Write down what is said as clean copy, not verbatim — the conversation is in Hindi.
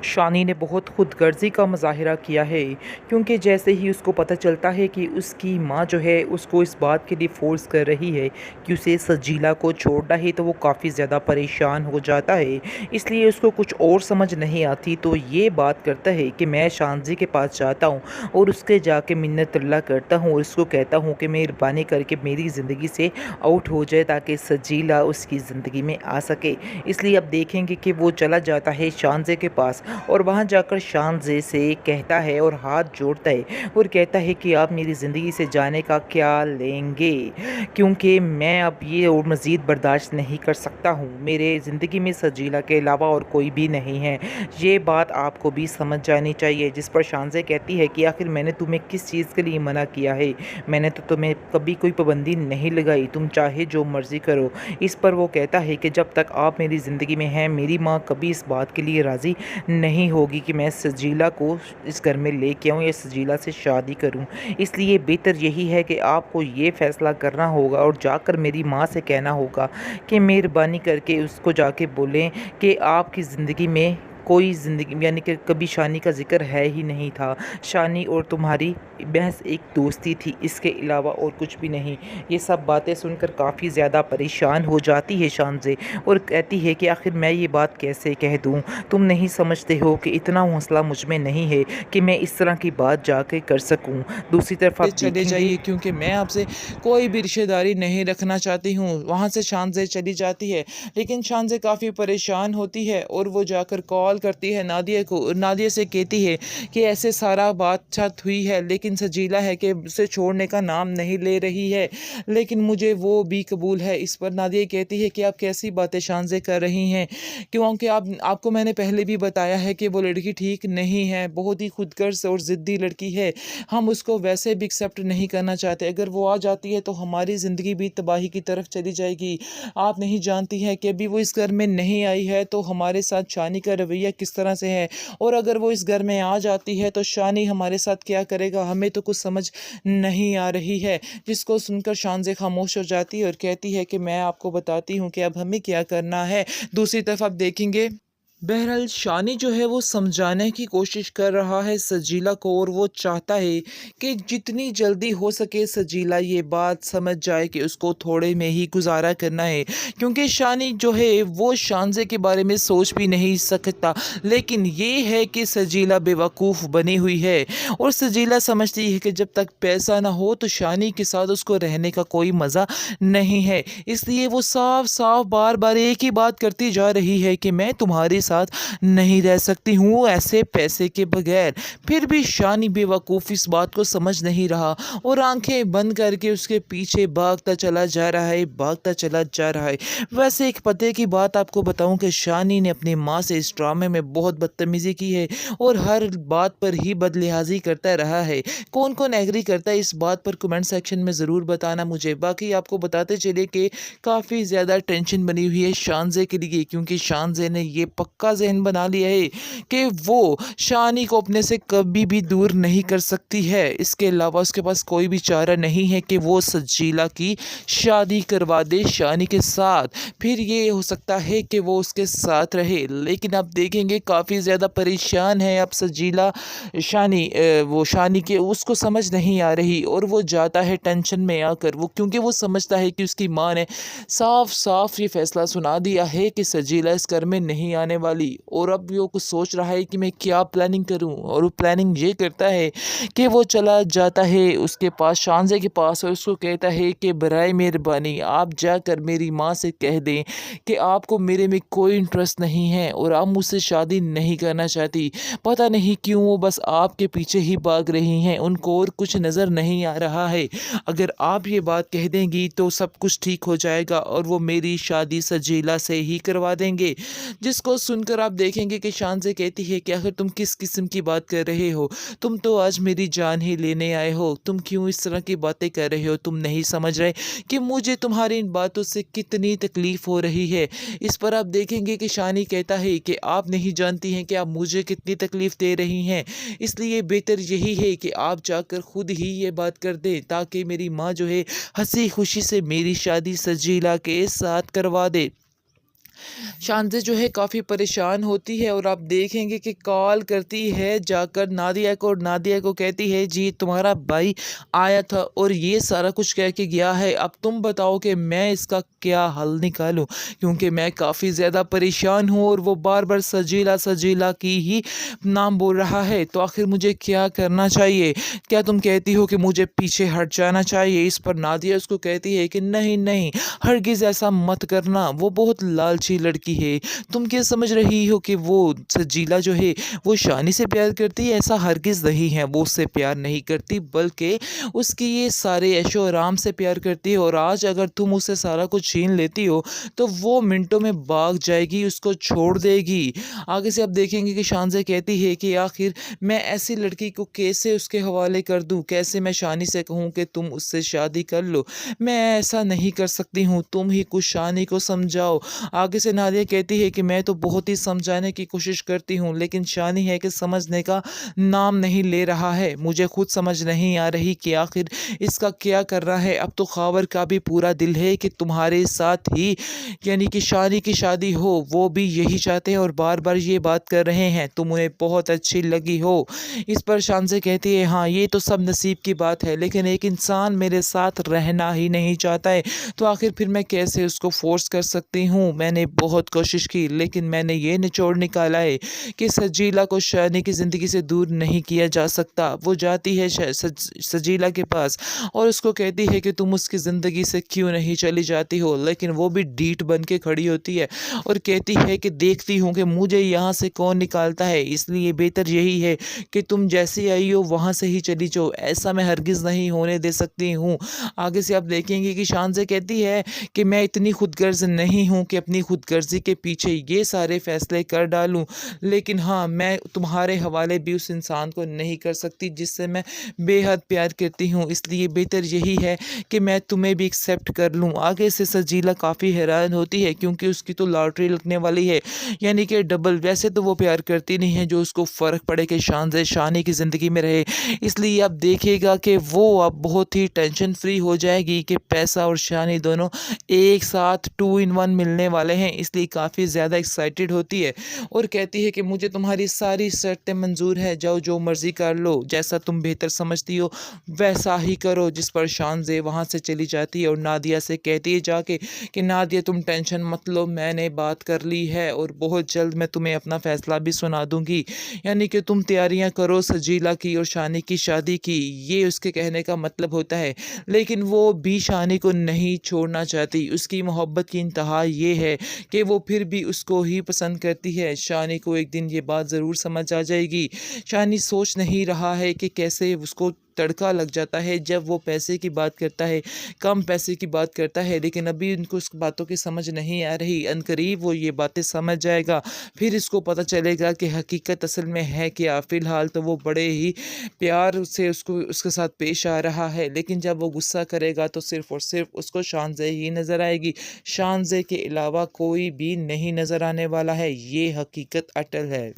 शानी ने बहुत खुदगर्जी का मुज़ाहिरा किया है, क्योंकि जैसे ही उसको पता चलता है कि उसकी माँ जो है उसको इस बात के लिए फ़ोर्स कर रही है कि उसे सजीला को छोड़ना है, तो वो काफ़ी ज़्यादा परेशान हो जाता है। इसलिए उसको कुछ और समझ नहीं आती, तो ये बात करता है कि मैं शानजी के पास जाता हूँ और उसके जाके मिन्नत अल्लाह करता हूँ और उसको कहता हूँ कि मेहरबानी करके मेरी ज़िंदगी से आउट हो जाए, ताकि सजीला उसकी ज़िंदगी में आ सके। इसलिए अब देखेंगे कि वो चला जाता है शानजे के पास और वहाँ जाकर शानजे से कहता है और हाथ जोड़ता है और कहता है कि आप मेरी ज़िंदगी से जाने का क्या लेंगे, क्योंकि मैं अब ये और मज़ीद बर्दाश्त नहीं कर सकता हूँ। मेरे ज़िंदगी में सजीला के अलावा और कोई भी नहीं है। ये बात आपको भी समझ जानी चाहिए। जिस पर शानजे कहती है कि आखिर मैंने तुम्हें किस चीज़ के लिए मना किया है? मैंने तो तुम्हें कभी कोई पाबंदी नहीं लगाई, तुम चाहे जो मर्ज़ी करो। इस पर वो कहता है कि जब तक आप मेरी ज़िंदगी में हैं, मेरी माँ कभी इस बात के लिए राज़ी नहीं होगी कि मैं सजीला को इस घर में लेके आऊँ या सजीला से शादी करूँ। इसलिए बेहतर यही है कि आपको ये फ़ैसला करना होगा और जाकर मेरी माँ से कहना होगा कि मेहरबानी करके उसको जाके बोलें कि आपकी ज़िंदगी में कोई ज़िंदगी यानी कि कभी शानी का ज़िक्र है ही नहीं था। शानी और तुम्हारी महज़ एक दोस्ती थी, इसके अलावा और कुछ भी नहीं। ये सब बातें सुनकर काफ़ी ज़्यादा परेशान हो जाती है शानज़े और कहती है कि आखिर मैं ये बात कैसे कह दूँ? तुम नहीं समझते हो कि इतना हौसला मुझ में नहीं है कि मैं इस तरह की बात जाके कर सकूँ। दूसरी तरफ आप चले देखेंगे जाइए, क्योंकि मैं आपसे कोई भी रिश्तेदारी नहीं रखना चाहती हूँ। वहाँ से शानज़े चली जाती है, लेकिन शानज़े काफ़ी परेशान होती है और वो जाकर कॉल करती है नादिया को। नादिया से कहती है कि ऐसे सारा बात-चात हुई है, लेकिन सजीला है कि उसे छोड़ने का नाम नहीं ले रही है, लेकिन मुझे वो भी कबूल है। इस पर नादिया कहती है कि आप कैसी बातें शानज़े कर रही हैं? क्योंकि आपको मैंने पहले भी बताया है कि वो लड़की ठीक नहीं है, बहुत ही खुदगर्ज़ और ज़िद्दी लड़की है। हम उसको वैसे भी एक्सेप्ट नहीं करना चाहते। अगर वो आ जाती है तो हमारी ज़िंदगी भी तबाही की तरफ चली जाएगी। आप नहीं जानती हैं कि अभी वो इस घर में नहीं आई है तो हमारे साथ शानी का रवैया किस तरह से है, और अगर वो इस घर में आ जाती है तो शानी हमारे साथ क्या करेगा, हमें तो कुछ समझ नहीं आ रही है। जिसको सुनकर शानज़े खामोश हो जाती है और कहती है कि मैं आपको बताती हूँ कि अब हमें क्या करना है। दूसरी तरफ आप देखेंगे, बहरहाल शानी जो है वो समझाने की कोशिश कर रहा है सजीला को, और वो चाहता है कि जितनी जल्दी हो सके सजीला ये बात समझ जाए कि उसको थोड़े में ही गुजारा करना है, क्योंकि शानी जो है वो शानज़े के बारे में सोच भी नहीं सकता। लेकिन ये है कि सजीला बेवकूफ़ बनी हुई है और सजीला समझती है कि जब तक पैसा ना हो तो शानी के साथ उसको रहने का कोई मज़ा नहीं है। इसलिए वो साफ साफ बार बार एक ही बात करती जा रही है कि मैं तुम्हारे साथ नहीं रह सकती हूँ ऐसे पैसे के बगैर। फिर भी शानी बेवकूफ़ इस बात को समझ नहीं रहा और आंखें बंद करके उसके पीछे भागता चला जा रहा है, भागता चला जा रहा है। वैसे एक पते की बात आपको बताऊं कि शानी ने अपनी माँ से इस ड्रामे में बहुत बदतमीज़ी की है और हर बात पर ही बदलिहाजी करता रहा है। कौन कौन एग्री करता है इस बात पर कमेंट सेक्शन में ज़रूर बताना मुझे। बाकी आपको बताते चले कि काफ़ी ज़्यादा टेंशन बनी हुई है शानज़े के लिए, क्योंकि शानज़े ने ये पक्का ज़हन बना लिया है कि वो शानी को अपने से कभी भी दूर नहीं कर सकती है। इसके अलावा उसके पास कोई भी चारा नहीं है कि वो सजीला की शादी करवा दे शानी के साथ। फिर ये हो सकता है कि वो उसके साथ रहे, लेकिन आप देखेंगे काफ़ी ज़्यादा परेशान है अब सजीला। वो शानी के उसको समझ नहीं आ रही और वो जाता है टेंशन में आकर, वो क्योंकि वो समझता है कि उसकी माँ ने साफ-साफ ये फ़ैसला सुना दिया है कि सजीला इस घर में नहीं आने वाली, और अब वो कुछ सोच रहा है कि मैं क्या प्लानिंग करूं, और वो प्लानिंग ये करता है कि वो चला जाता है उसके पास, शानज़े के पास, और उसको कहता है कि बराए मेहरबानी आप जाकर मेरी माँ से कह दें कि आपको मेरे में कोई इंटरेस्ट नहीं है और आप मुझसे शादी नहीं करना चाहती। पता नहीं क्यों वो बस आपके पीछे ही भाग रही हैं, उनको और कुछ नज़र नहीं आ रहा है। अगर आप ये बात कह देंगी तो सब कुछ ठीक हो जाएगा और वो मेरी शादी सजीला से ही करवा देंगे। जिसको सुनकर आप देखेंगे कि शानज़े कहती है कि आखिर तुम किस किस्म की बात कर रहे हो? तुम तो आज मेरी जान ही लेने आए हो। तुम क्यों इस तरह की बातें कर रहे हो? तुम नहीं समझ रहे कि मुझे तुम्हारी इन बातों से कितनी तकलीफ़ हो रही है। इस पर आप देखेंगे कि शानी कहता है कि आप नहीं जानती हैं कि आप मुझे कितनी तकलीफ़ दे रही हैं। इसलिए बेहतर यही है कि आप जाकर खुद ही ये बात कर दें, ताकि मेरी माँ जो है हँसी खुशी से मेरी शादी सजीला के साथ करवा दे। शानज़े जो है काफ़ी परेशान होती है और आप देखेंगे कि कॉल करती है जाकर नादिया को और नादिया को कहती है जी तुम्हारा भाई आया था और ये सारा कुछ कह के गया है, अब तुम बताओ कि मैं इसका क्या हल निकालूं, क्योंकि मैं काफ़ी ज़्यादा परेशान हूँ और वो बार बार सजीला सजीला की ही नाम बोल रहा है। तो आखिर मुझे क्या करना चाहिए? क्या तुम कहती हो कि मुझे पीछे हट जाना चाहिए? इस पर नादिया उसको कहती है कि नहीं नहीं, हरगिज़ ऐसा मत करना, वो बहुत लालची लड़की है। तुम क्या समझ रही हो कि वो सजीला जो है वो शानी से प्यार करती है? ऐसा हरगिज़ नहीं है, वो उससे प्यार नहीं करती बल्कि उसकी ये सारे ऐशो आराम से प्यार करती है और आज अगर तुम उससे सारा कुछ छीन लेती हो तो वो मिनटों में भाग जाएगी, उसको छोड़ देगी। आगे से आप देखेंगे कि शानज़े कहती है कि आखिर मैं ऐसी लड़की को कैसे उसके हवाले कर दूँ? कैसे मैं शानी से कहूँ कि तुम उससे शादी कर लो? मैं ऐसा नहीं कर सकती हूँ, तुम ही कुछ शानी को समझाओ। आगे से नादिया कहती है कि मैं तो बहुत ही समझाने की कोशिश करती हूँ, लेकिन शानी है कि समझने का नाम नहीं ले रहा है। मुझे खुद समझ नहीं आ रही कि आखिर इसका क्या करना है। अब तो ख़ावर का भी पूरा दिल है कि तुम्हारे साथ ही यानी कि शानी की शादी हो, वो भी यही चाहते हैं और बार-बार ये बात कर रहे हैं, तुम उन्हें बहुत अच्छी लगी हो। इस पर शानज़े कहती है हाँ, ये तो सब नसीब की बात है, लेकिन एक इंसान मेरे साथ रहना ही नहीं चाहता है, तो आखिर फिर मैं कैसे उसको फ़ोर्स कर सकती हूँ? मैंने बहुत कोशिश की, लेकिन मैंने ये निचोड़ निकाला है कि सजीला को शानी की ज़िंदगी से दूर नहीं किया जा सकता। वो जाती है सजीला के पास और उसको कहती है कि तुम उसकी ज़िंदगी से क्यों नहीं चली जाती हो, लेकिन वो भी ढीठ बन के खड़ी होती है और कहती है कि देखती हूँ कि मुझे यहाँ से कौन निकालता है, इसलिए बेहतर यही है कि तुम जैसी आई हो वहाँ से ही चली जाओ, ऐसा मैं हरगिज़ नहीं होने दे सकती हूँ। आगे से आप देखेंगे कि शानज़े कहती है कि मैं इतनी खुदगर्ज़ नहीं हूँ कि अपनी खुदगर्ज़ी के पीछे ये सारे फ़ैसले कर डालूँ, लेकिन हाँ, मैं तुम्हारे हवाले भी उस इंसान को नहीं कर सकती जिससे मैं बेहद प्यार करती हूँ, इसलिए बेहतर यही है कि मैं तुम्हें भी एक्सेप्ट कर लूँ। आगे से सजीला काफ़ी हैरान होती है क्योंकि उसकी तो लॉटरी लगने वाली है, यानी कि डबल। वैसे तो वो प्यार करती नहीं है जो उसको फ़र्क पड़े कि शानज़े शानी की ज़िंदगी में रहे, इसलिए आप देखिएगा कि वो अब बहुत ही टेंशन फ्री हो जाएगी कि पैसा और शानी दोनों एक साथ 2 इन 1 मिलने वाले हैं, इसलिए काफ़ी ज़्यादा एक्साइटेड होती है और कहती है कि मुझे तुम्हारी सारी शर्तें मंज़ूर है, जाओ जो मर्ज़ी कर लो, जैसा तुम बेहतर समझती हो वैसा ही करो। जिस पर शानज़े वहाँ से चली जाती है और नादिया से कहती है जाके कि नादिया तुम टेंशन मत लो, मैंने बात कर ली है और बहुत जल्द मैं तुम्हें अपना फ़ैसला भी सुना दूँगी, यानी कि तुम तैयारियाँ करो सजीला की और शानी की शादी की, ये उसके कहने का मतलब होता है। लेकिन वो भी शानी को नहीं छोड़ना चाहती, उसकी मोहब्बत की इंतहा ये है कि वो फिर भी उसको ही पसंद करती है। शानी को एक दिन ये बात ज़रूर समझ आ जाएगी। शानी सोच नहीं रहा है कि कैसे उसको तड़का लग जाता है जब वो पैसे की बात करता है, कम पैसे की बात करता है, लेकिन अभी उनको उस बातों की समझ नहीं आ रही। अनकरीब वो ये बातें समझ जाएगा, फिर इसको पता चलेगा कि हकीकत असल में है क्या। फ़िलहाल तो वो बड़े ही प्यार से उसको उसके साथ पेश आ रहा है, लेकिन जब वो गुस्सा करेगा तो सिर्फ़ और सिर्फ़ उसको शानज़े ही नज़र आएगी। शानज़े के अलावा कोई भी नहीं नज़र आने वाला है, ये हकीकत अटल है।